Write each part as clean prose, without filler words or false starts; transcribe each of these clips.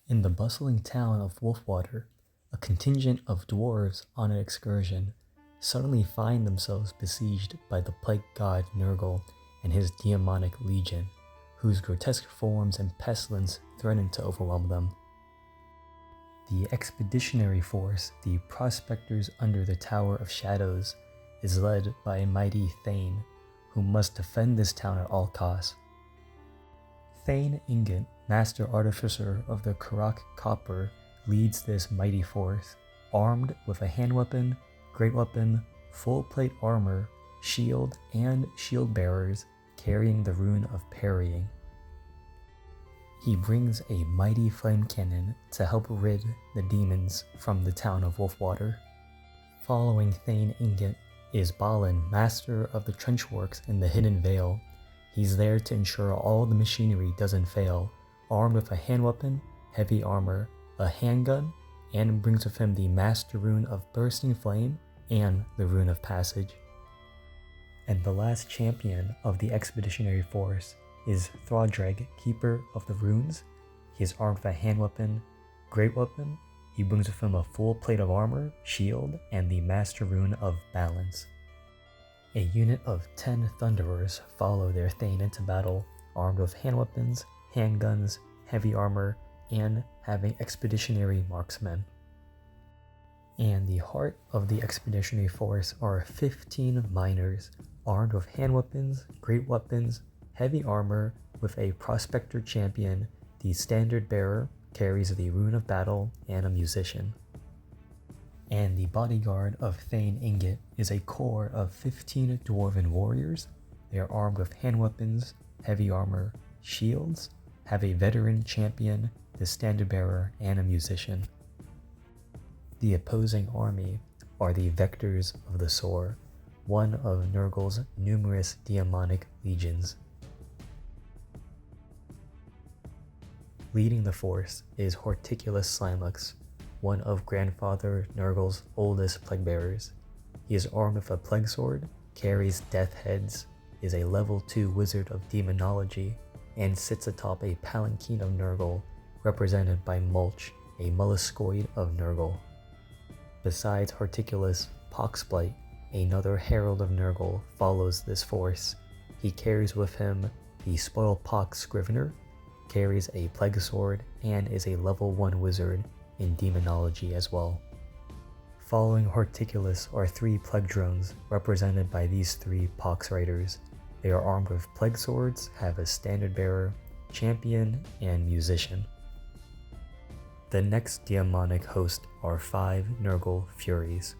In the bustling town of Wolfwater, a contingent of dwarves on an excursion suddenly find themselves besieged by the plague god Nurgle and his demonic legion, whose grotesque forms and pestilence threaten to overwhelm them. The expeditionary force, the prospectors under the Tower of Shadows, is led by a mighty Thane, who must defend this town at all costs. Thane Ingot, master artificer of the Karak Copper, leads this mighty force, armed with a hand weapon, great weapon, full plate armor, shield, and shield bearers carrying the rune of parrying. He brings a mighty flame cannon to help rid the demons from the town of Wolfwater. Following Thane Ingot is Balin, master of the trenchworks in the Hidden Vale. He's there to ensure all the machinery doesn't fail, armed with a hand weapon, heavy armor, a handgun, and brings with him the master rune of bursting flame and the rune of passage. And the last champion of the expeditionary force is Throdreg, keeper of the runes. He is armed with a hand weapon, great weapon. He brings with him a full plate of armor, shield, and the master rune of balance. A unit of 10 Thunderers follow their Thane into battle, armed with hand weapons, handguns, heavy armor, and having expeditionary marksmen. And the heart of the expeditionary force are 15 miners, armed with hand weapons, great weapons, heavy armor, with a prospector champion. The standard bearer carries the rune of battle, and a musician. And the bodyguard of Thane Ingot is a corps of 15 Dwarven warriors. They are armed with hand weapons, heavy armor, shields, have a veteran champion, the standard bearer, and a musician. The opposing army are the Vectors of the Sword, one of Nurgle's numerous demonic legions. Leading the force is Horticulus Slimux, one of Grandfather Nurgle's oldest plague bearers. He is armed with a plague sword, carries death heads, is a level 2 wizard of demonology, and sits atop a palanquin of Nurgle, represented by Mulch, a molluscoid of Nurgle. Besides Horticulus, Poxblight, another herald of Nurgle, follows this force. He carries with him the Spoilpox Scrivener, carries a plague sword, and is a level 1 wizard in demonology as well. Following Horticulus are 3 plague drones, represented by these 3 pox riders. They are armed with plague swords, have a standard bearer, champion, and musician. The next demonic host are 5 Nurgle Furies.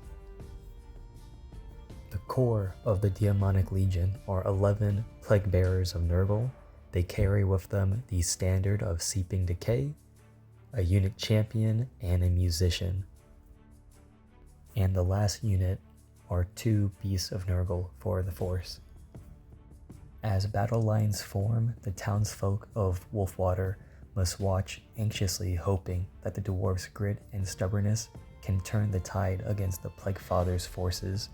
The core of the demonic legion are 11 plague bearers of Nurgle. They carry with them the standard of Seeping Decay, a unit champion, and a musician. And the last unit are 2 Beasts of Nurgle for the force. As battle lines form, the townsfolk of Wolfwater must watch anxiously, hoping that the dwarves' grit and stubbornness can turn the tide against the Plague Father's forces.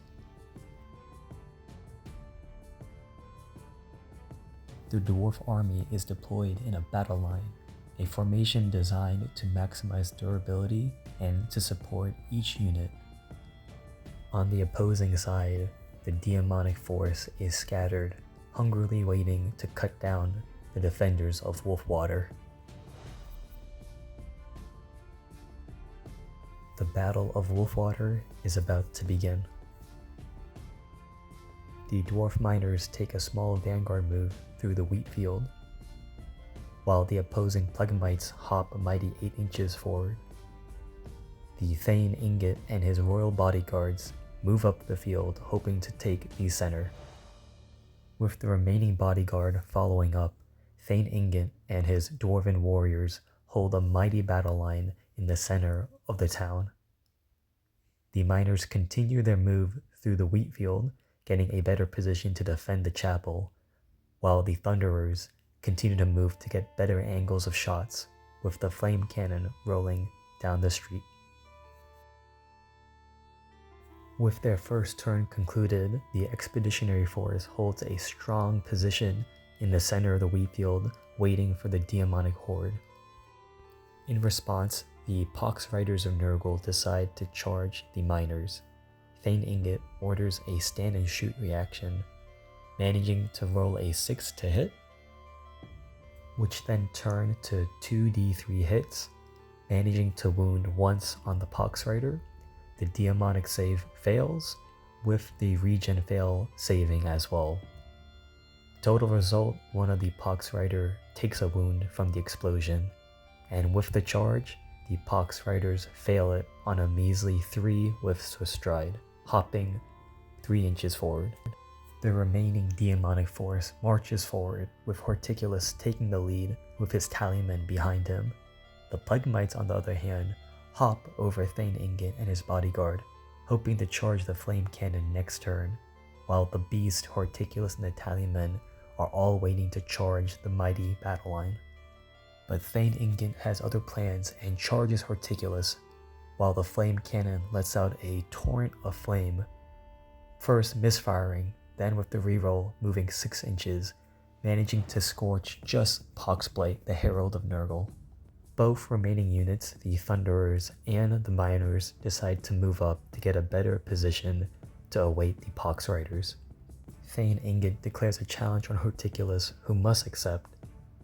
The dwarf army is deployed in a battle line, a formation designed to maximize durability and to support each unit. On the opposing side, the demonic force is scattered, hungrily waiting to cut down the defenders of Wolfwater. The Battle of Wolfwater is about to begin. The dwarf miners take a small vanguard move through the wheat field, while the opposing Plugmites hop a mighty 8 inches forward. The Thane Ingot and his royal bodyguards move up the field, hoping to take the center. With the remaining bodyguard following up, Thane Ingot and his Dwarven warriors hold a mighty battle line in the center of the town. The miners continue their move through the wheat field, getting a better position to defend the chapel, while the Thunderers continue to move to get better angles of shots, with the flame cannon rolling down the street. With their first turn concluded, the expeditionary force holds a strong position in the center of the wheat field, waiting for the demonic horde. In response, the Pox Riders of Nurgle decide to charge the miners. Thane Ingot orders a stand and shoot reaction, managing to roll a 6 to hit, which then turn to 2d3 hits, managing to wound once on the Pox Rider. The demonic save fails, with the regen fail saving as well. Total result, one of the Pox Rider takes a wound from the explosion, and with the charge, the Pox Riders fail it on a measly 3 with Swift Stride, hopping 3 inches forward. The remaining demonic force marches forward, with Horticulus taking the lead with his tallymen behind him. The Plague Mites, on the other hand, hop over Thane Ingot and his bodyguard, hoping to charge the flame cannon next turn, while the Beast, Horticulus, and the tallymen are all waiting to charge the mighty battle line. But Thane Ingot has other plans and charges Horticulus, while the flame cannon lets out a torrent of flame, first misfiring, then with the reroll moving 6 inches, managing to scorch just Poxblight, the Herald of Nurgle. Both remaining units, the Thunderers and the Miners, decide to move up to get a better position to await the Pox Riders. Thane Ingot declares a challenge on Horticulus, who must accept.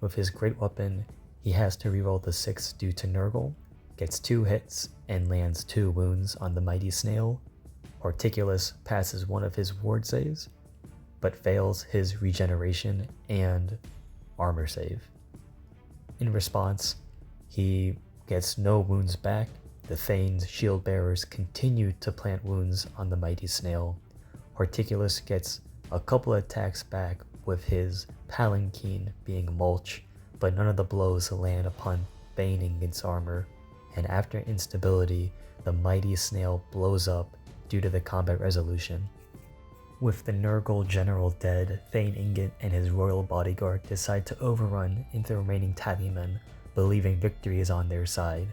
With his great weapon, he has to reroll the 6 due to Nurgle, gets 2 hits, and lands 2 wounds on the mighty snail. Horticulus passes one of his ward saves, but fails his regeneration and armor save. In response, he gets no wounds back. The Thane's shield bearers continue to plant wounds on the mighty snail. Horticulus gets a couple attacks back with his palanquin being mulch, but none of the blows land upon Thane Ingot's armor, and after instability, the mighty snail blows up due to the combat resolution. With the Nurgle general dead, Thane Ingot and his royal bodyguard decide to overrun into the remaining tallymen, believing victory is on their side.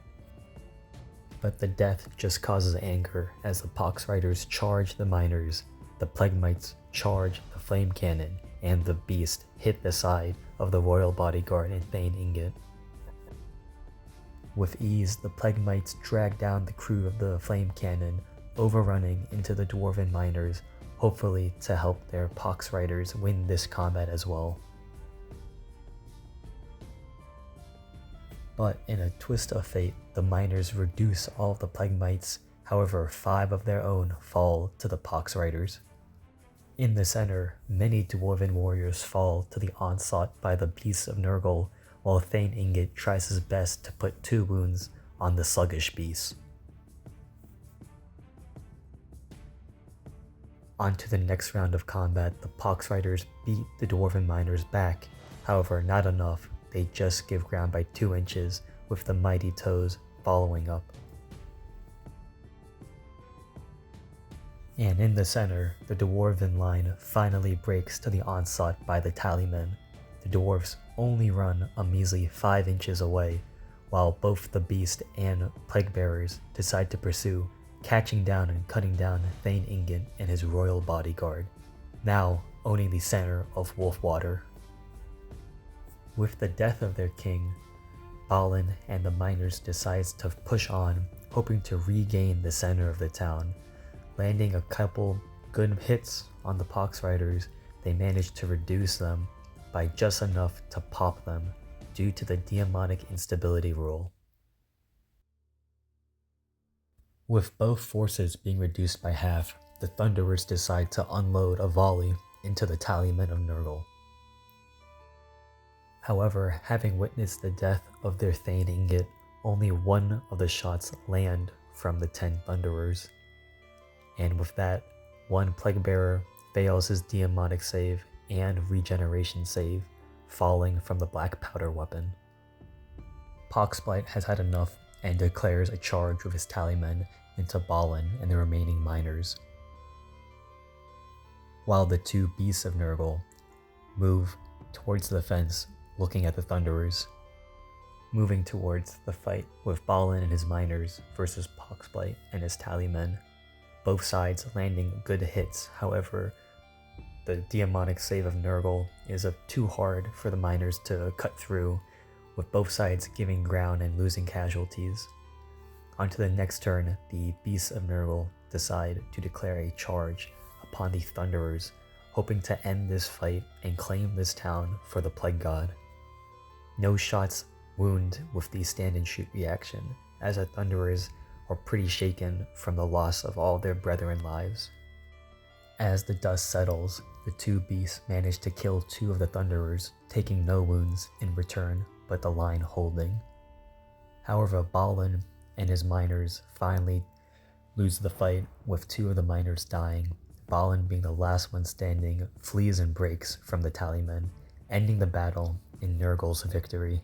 But the death just causes anger as the Pox Riders charge the miners, the Plague Mites charge the flame cannon, and the Beast hit the side of the royal bodyguard and Thane Ingot. With ease, the Plague Mites drag down the crew of the flame cannon, overrunning into the Dwarven miners, hopefully to help their Pox Riders win this combat as well. But in a twist of fate, the miners reduce all of the Plague Mites, however 5 of their own fall to the Pox Riders. In the center, many Dwarven warriors fall to the onslaught by the Beasts of Nurgle, while Thane Ingot tries his best to put 2 wounds on the sluggish beast. On to the next round of combat, the Pox Riders beat the Dwarven miners back, however not enough, they just give ground by 2 inches, with the mighty toes following up. And in the center, the Dwarven line finally breaks to the onslaught by the tallymen. The dwarves only run a measly 5 inches away, while both the Beast and Plague Bearers decide to pursue, catching down and cutting down Thane Ingot and his royal bodyguard, now owning the center of Wolfwater. With the death of their king, Balin and the miners decide to push on, hoping to regain the center of the town. Landing a couple good hits on the Pox Riders, they manage to reduce them by just enough to pop them due to the demonic instability rule. With both forces being reduced by half, the Thunderers decide to unload a volley into the tallymen of Nurgle. However, having witnessed the death of their Thane Ingot, only 1 of the shots land from the 10 Thunderers. And with that, 1 Plague Bearer fails his demonic save and regeneration save, falling from the black powder weapon. Poxblight has had enough and declares a charge with his tallymen into Balin and the remaining miners, while the 2 Beasts of Nurgle move towards the fence, looking at the Thunderers, moving towards the fight with Balin and his miners versus Poxblight and his tallymen, both sides landing good hits. However, the demonic save of Nurgle is too hard for the miners to cut through, with both sides giving ground and losing casualties. Onto the next turn, the beasts of Nurgle decide to declare a charge upon the Thunderers, hoping to end this fight and claim this town for the Plague God. No shots wound with the stand and shoot reaction, as the Thunderers are pretty shaken from the loss of all their brethren lives. As the dust settles, the two beasts manage to kill 2 of the Thunderers, taking no wounds in return, but the line holding. However, Balin and his miners finally lose the fight, with 2 of the miners dying. Balin, being the last one standing, flees and breaks from the tallymen, ending the battle in Nurgle's victory.